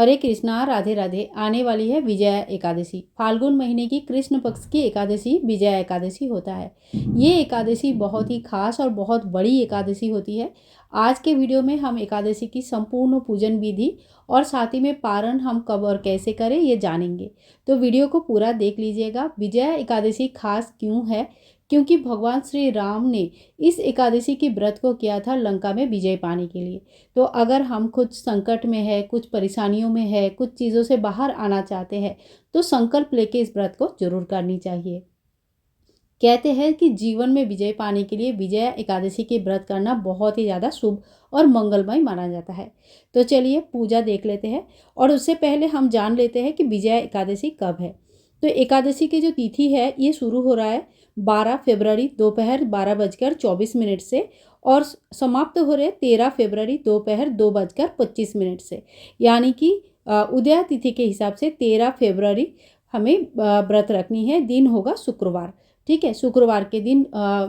हरे कृष्णा, राधे राधे। आने वाली है विजया एकादशी। फाल्गुन महीने की कृष्ण पक्ष की एकादशी विजया एकादशी होता है। ये एकादशी बहुत ही खास और बहुत बड़ी एकादशी होती है। आज के वीडियो में हम एकादशी की संपूर्ण पूजन विधि और साथ ही में पारण हम कब और कैसे करें ये जानेंगे। तो वीडियो को पूरा देख लीजिएगा। विजया एकादशी खास क्यों है? क्योंकि भगवान श्री राम ने इस एकादशी की व्रत को किया था लंका में विजय पाने के लिए। तो अगर हम कुछ संकट में है, कुछ परेशानियों में है, कुछ चीज़ों से बाहर आना चाहते हैं, तो संकल्प लेके इस व्रत को जरूर करनी चाहिए। कहते हैं कि जीवन में विजय पाने के लिए विजया एकादशी की व्रत करना बहुत ही ज़्यादा शुभ और मंगलमय माना जाता है। तो चलिए पूजा देख लेते हैं और उससे पहले हम जान लेते हैं कि विजया एकादशी कब है। तो एकादशी की जो तिथि है ये शुरू हो रहा है 12 फरवरी दोपहर 12:24 से और समाप्त हो रहे 13 फरवरी दोपहर 2:25 से। यानी कि उदया तिथि के हिसाब से 13 फरवरी हमें व्रत रखनी है। दिन होगा शुक्रवार। ठीक है, शुक्रवार के दिन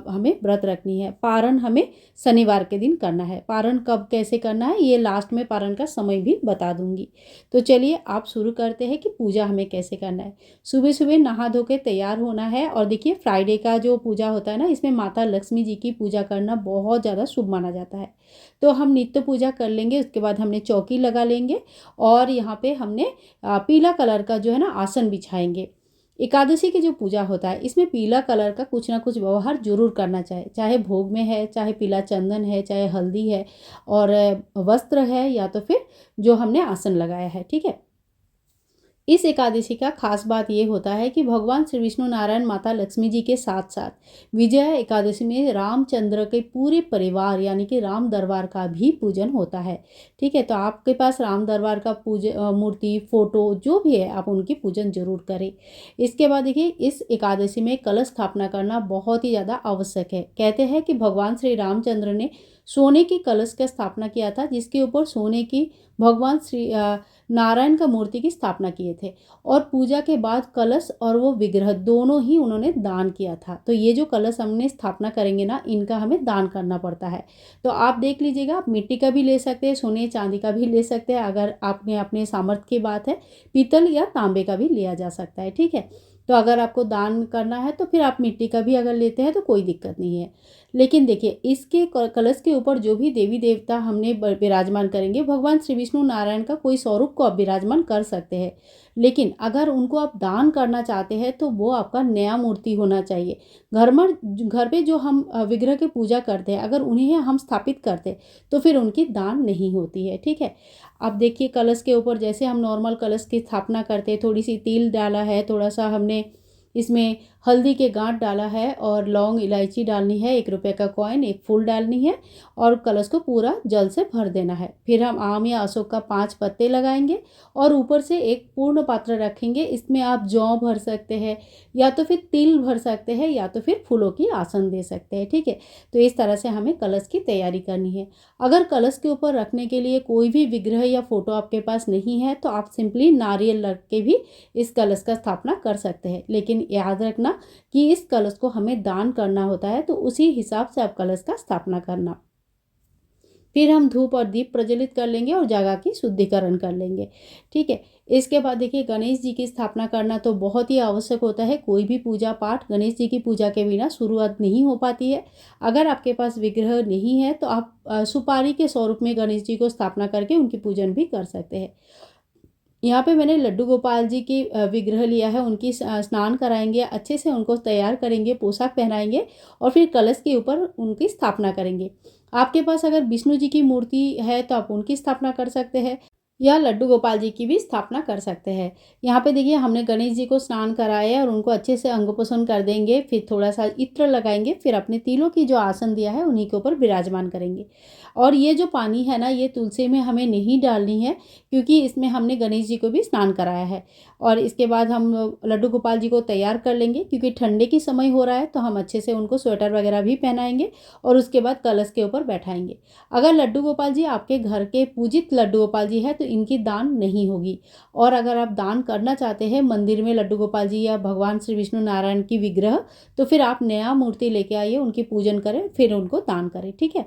हमें व्रत रखनी है। पारण हमें शनिवार के दिन करना है। पारण कब कैसे करना है ये लास्ट में पारण का समय भी बता दूंगी। तो चलिए आप शुरू करते हैं कि पूजा हमें कैसे करना है। सुबह सुबह नहा धो के तैयार होना है। और देखिए फ्राइडे का जो पूजा होता है ना, इसमें माता लक्ष्मी जी की पूजा करना बहुत ज़्यादा शुभ माना जाता है। तो हम नित्य पूजा कर लेंगे। उसके बाद हमने चौकी लगा लेंगे और यहाँ पे हमने पीला कलर का जो है ना आसन बिछाएंगे। एकादशी की जो पूजा होता है इसमें पीला कलर का कुछ ना कुछ व्यवहार जरूर करना चाहिए। चाहे भोग में है, चाहे पीला चंदन है, चाहे हल्दी है और वस्त्र है, या तो फिर जो हमने आसन लगाया है। ठीक है, इस एकादशी का खास बात ये होता है कि भगवान श्री विष्णु नारायण माता लक्ष्मी जी के साथ साथ विजया एकादशी में रामचंद्र के पूरे परिवार यानी कि राम दरबार का भी पूजन होता है। ठीक है, तो आपके पास राम दरबार का मूर्ति, फोटो जो भी है आप उनकी पूजन जरूर करें। इसके बाद देखिए इस एकादशी में कलश स्थापना करना बहुत ही ज़्यादा आवश्यक है। कहते हैं कि भगवान श्री रामचंद्र ने सोने की कलश का स्थापना किया था, जिसके ऊपर सोने की भगवान श्री नारायण का मूर्ति की स्थापना किए थे। और पूजा के बाद कलश और वो विग्रह दोनों ही उन्होंने दान किया था। तो ये जो कलश हमने स्थापना करेंगे ना, इनका हमें दान करना पड़ता है। तो आप देख लीजिएगा, आप मिट्टी का भी ले सकते हैं, सोने चांदी का भी ले सकते हैं। अगर आपने अपने सामर्थ्य की बात है, पीतल या तांबे का भी लिया जा सकता है। ठीक है, तो अगर आपको दान करना है तो फिर आप मिट्टी का भी अगर लेते हैं तो कोई दिक्कत नहीं है। लेकिन देखिए इसके कलश के ऊपर जो भी देवी देवता हमने विराजमान करेंगे, भगवान श्री विष्णु नारायण का कोई स्वरूप को आप विराजमान कर सकते हैं। लेकिन अगर उनको आप दान करना चाहते हैं तो वो आपका नया मूर्ति होना चाहिए। घर पे जो हम विग्रह की पूजा करते हैं, अगर उन्हें हम स्थापित करते तो फिर उनकी दान नहीं होती है। ठीक है, अब देखिए कलश के ऊपर जैसे हम नॉर्मल कलश की स्थापना करते हैं, थोड़ी सी तिल डाला है, थोड़ा सा हमने इसमें हल्दी के गांठ डाला है और लौंग इलायची डालनी है, 1 रुपये का कॉइन, एक फूल डालनी है और कलश को पूरा जल से भर देना है। फिर हम आम या अशोक का 5 पत्ते लगाएंगे और ऊपर से एक पूर्ण पात्र रखेंगे। इसमें आप जौ भर सकते हैं, या तो फिर तिल भर सकते हैं, या तो फिर फूलों की आसन दे सकते हैं। ठीक है, तो इस तरह से हमें कलश की तैयारी करनी है। अगर कलश के ऊपर रखने के लिए कोई भी विग्रह या फोटो आपके पास नहीं है तो आप सिंपली नारियल रख के भी इस कलश का स्थापना कर सकते हैं। लेकिन याद रखना कि इस कलश को हमें दान करना होता है, तो उसी हिसाब से आप कलश का स्थापना करना। फिर हम धूप और दीप प्रज्वलित कर लेंगे और जगह की शुद्धिकरण कर लेंगे। ठीक है, इसके बाद देखिए गणेश जी की स्थापना करना तो बहुत ही आवश्यक होता है। कोई भी पूजा पाठ गणेश जी की पूजा के बिना शुरुआत नहीं हो पाती है। अगर आपके पास विग्रह नहीं है तो आप सुपारी के स्वरूप में गणेश जी को स्थापना करके उनकी पूजन भी कर सकते हैं। यहाँ पे मैंने लड्डू गोपाल जी की विग्रह लिया है। उनकी स्नान कराएंगे, अच्छे से उनको तैयार करेंगे, पोशाक पहनाएंगे और फिर कलश के ऊपर उनकी स्थापना करेंगे। आपके पास अगर विष्णु जी की मूर्ति है तो आप उनकी स्थापना कर सकते हैं, या लड्डू गोपाल जी की भी स्थापना कर सकते हैं। यहाँ पे देखिए हमने गणेश जी को स्नान कराया और उनको अच्छे से अंगोपोषण कर देंगे। फिर थोड़ा सा इत्र लगाएंगे, फिर अपने तिलों की जो आसन दिया है उन्हीं के ऊपर विराजमान करेंगे। और ये जो पानी है ना, ये तुलसी में हमें नहीं डालनी है, क्योंकि इसमें हमने गणेश जी को भी स्नान कराया है। और इसके बाद हम लड्डू गोपाल जी को तैयार कर लेंगे, क्योंकि ठंडे की समय हो रहा है तो हम अच्छे से उनको स्वेटर वगैरह भी पहनाएंगे और उसके बाद कलश के ऊपर बैठाएंगे। अगर लड्डू गोपाल जी आपके घर के पूजित लड्डू गोपाल जी है तो इनकी दान नहीं होगी। और अगर आप दान करना चाहते हैं मंदिर में लड्डू गोपाल जी या भगवान श्री विष्णु नारायण की विग्रह, तो फिर आप नया मूर्ति लेके आइए, उनकी पूजन करें, फिर उनको दान करें। ठीक है,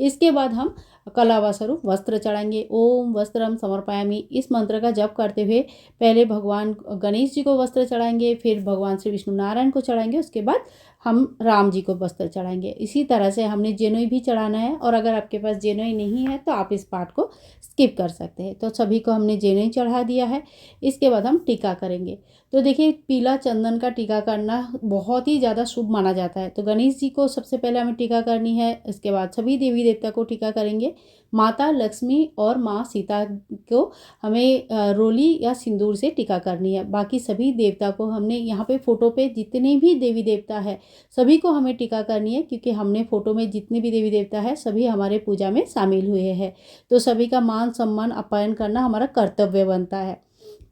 इसके बाद हम कलावा स्वरूप वस्त्र चढ़ाएंगे। ओम वस्त्रम समर्पयामि, इस मंत्र का जप करते हुए पहले भगवान गणेश जी को वस्त्र चढ़ाएंगे, फिर भगवान श्री विष्णु नारायण को चढ़ाएंगे, उसके बाद हम राम जी को वस्त्र चढ़ाएंगे। इसी तरह से हमने जेनोई भी चढ़ाना है, और अगर आपके पास जेनोई नहीं है तो आप इस पार्ट को स्किप कर सकते हैं। तो सभी को हमने जेनोई चढ़ा दिया है। इसके बाद हम टीका करेंगे। तो देखिए, पीला चंदन का टीका करना बहुत ही ज़्यादा शुभ माना जाता है। तो गणेश जी को सबसे पहले हमें टीका करनी है, इसके बाद सभी देवी देवता को टीका करेंगे। माता लक्ष्मी और माँ सीता को हमें रोली या सिंदूर से टीका करनी है। बाकी सभी देवता को हमने यहाँ पे फोटो पे जितने भी देवी देवता है सभी को हमें टीका करनी है, क्योंकि हमने फोटो में जितने भी देवी देवता है सभी हमारे पूजा में शामिल हुए हैं। तो सभी का मान सम्मान अपायन करना हमारा कर्तव्य बनता है।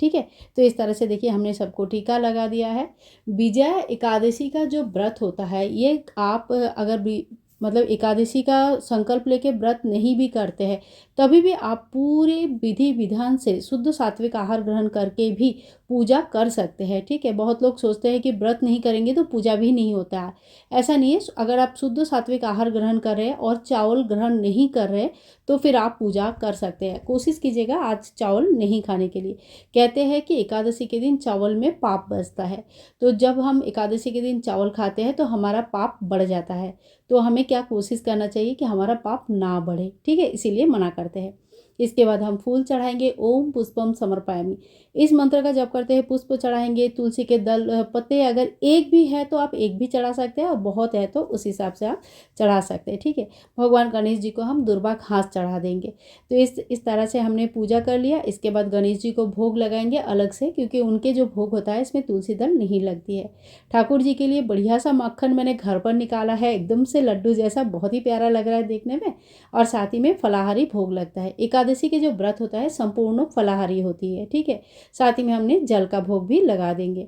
ठीक है, तो इस तरह से देखिए हमने सबको टीका लगा दिया है। विजया एकादशी का जो व्रत होता है, ये आप अगर भी मतलब एकादशी का संकल्प लेके व्रत नहीं भी करते हैं तभी भी आप पूरे विधि विधान से शुद्ध सात्विक आहार ग्रहण करके भी पूजा कर सकते हैं। ठीक है, बहुत लोग सोचते हैं कि व्रत नहीं करेंगे तो पूजा भी नहीं होता है। ऐसा नहीं है। अगर आप शुद्ध सात्विक आहार ग्रहण कर रहे हैं और चावल ग्रहण नहीं कर रहे तो फिर आप पूजा कर सकते हैं। कोशिश कीजिएगा आज चावल नहीं खाने के लिए। कहते हैं कि एकादशी के दिन चावल में पाप बचता है, तो जब हम एकादशी के दिन चावल खाते हैं तो हमारा पाप बढ़ जाता है। तो हमें क्या कोशिश करना चाहिए कि हमारा पाप ना बढ़े। ठीक है, इसीलिए मना करते हैं। इसके बाद हम फूल चढ़ाएंगे। ओम पुष्पम समर्पयामि, इस मंत्र का जप करते हैं। पुष्प चढ़ाएंगे, तुलसी के दल पत्ते अगर एक भी है तो आप एक भी चढ़ा सकते हैं, और बहुत है तो उस हिसाब से आप चढ़ा सकते हैं। ठीक है, भगवान गणेश जी को हम दुर्वा घास चढ़ा देंगे। तो इस तरह से हमने पूजा कर लिया। इसके बाद गणेश जी को भोग लगाएंगे अलग से, क्योंकि उनके जो भोग होता है इसमें तुलसी दल नहीं लगती है। ठाकुर जी के लिए बढ़िया सा मक्खन मैंने घर पर निकाला है, एकदम से लड्डू जैसा, बहुत ही प्यारा लग रहा है देखने में, और साथ ही में फलाहारी भोग लगता है। एकादशी के जो व्रत होता है संपूर्ण फलाहारी होती है। ठीक है, साथ ही में हमने जल का भोग भी लगा देंगे।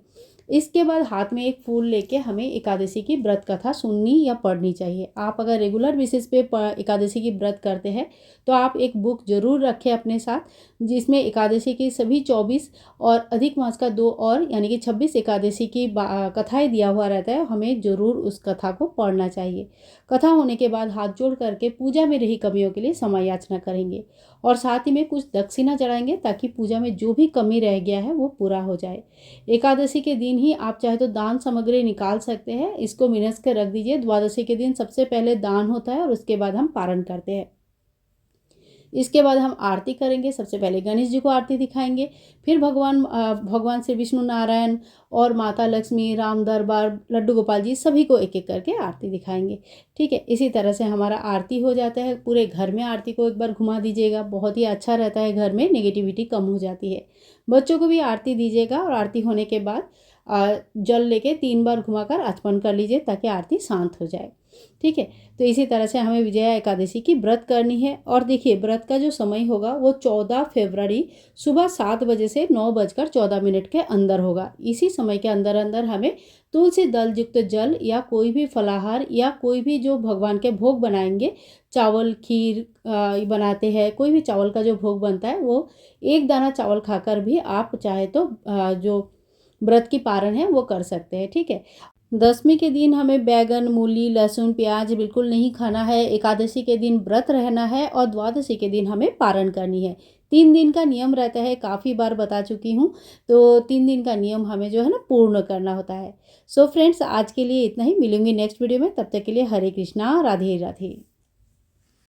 इसके बाद हाथ में एक फूल लेके हमें एकादशी की व्रत कथा सुननी या पढ़नी चाहिए। आप अगर रेगुलर बेसिस पे एकादशी की व्रत करते हैं तो आप एक बुक जरूर रखें अपने साथ, जिसमें एकादशी की सभी 24 और अधिक मास का 2 और यानी कि 26 एकादशी की कथाएं दिया हुआ रहता है। हमें जरूर उस कथा को पढ़ना चाहिए। कथा होने के बाद हाथ जोड़ करके पूजा में रही कमियों के लिए क्षमा याचना करेंगे, और साथ ही में कुछ दक्षिणा चढ़ाएंगे ताकि पूजा में जो भी कमी रह गया है वो पूरा हो जाए। एकादशी के दिन ही आप चाहे तो दान सामग्री निकाल सकते हैं, इसको मिनस के रख दीजिए। द्वादशी के दिन सबसे पहले दान होता है और उसके बाद हम पारण करते हैं। इसके बाद हम आरती करेंगे। सबसे पहले गणेश जी को आरती दिखाएंगे, फिर भगवान श्री विष्णु नारायण और माता लक्ष्मी, राम दरबार, लड्डू गोपाल जी सभी को एक एक करके आरती दिखाएंगे। ठीक है, इसी तरह से हमारा आरती हो जाता है। पूरे घर में आरती को एक बार घुमा दीजिएगा, बहुत ही अच्छा रहता है, घर में नेगेटिविटी कम हो जाती है। बच्चों को भी आरती दीजिएगा, और आरती होने के बाद जल लेके 3 बार घुमाकर आचमन कर लीजिए ताकि आरती शांत हो जाए। ठीक है, तो इसी तरह से हमें विजया एकादशी की व्रत करनी है। और देखिए, व्रत का जो समय होगा वो 14 फरवरी सुबह 7 बजे से 9:14 के अंदर होगा। इसी समय के अंदर अंदर हमें तुलसी दल युक्त जल या कोई भी फलाहार या कोई भी जो भगवान के भोग बनाएंगे, चावल खीर बनाते हैं, कोई भी चावल का जो भोग बनता है वो एक दाना चावल खाकर भी आप चाहे तो जो व्रत की पारण है वो कर सकते हैं। ठीक है, दशमी के दिन हमें बैगन, मूली, लहसुन, प्याज बिल्कुल नहीं खाना है। एकादशी के दिन व्रत रहना है, और द्वादशी के दिन हमें पारण करनी है। 3 दिन का नियम रहता है, काफ़ी बार बता चुकी हूँ। तो 3 दिन का नियम हमें जो है ना पूर्ण करना होता है। सो फ्रेंड्स, आज के लिए इतना ही। मिलूंगी नेक्स्ट वीडियो में, तब तक के लिए हरे कृष्णा, राधे राधे।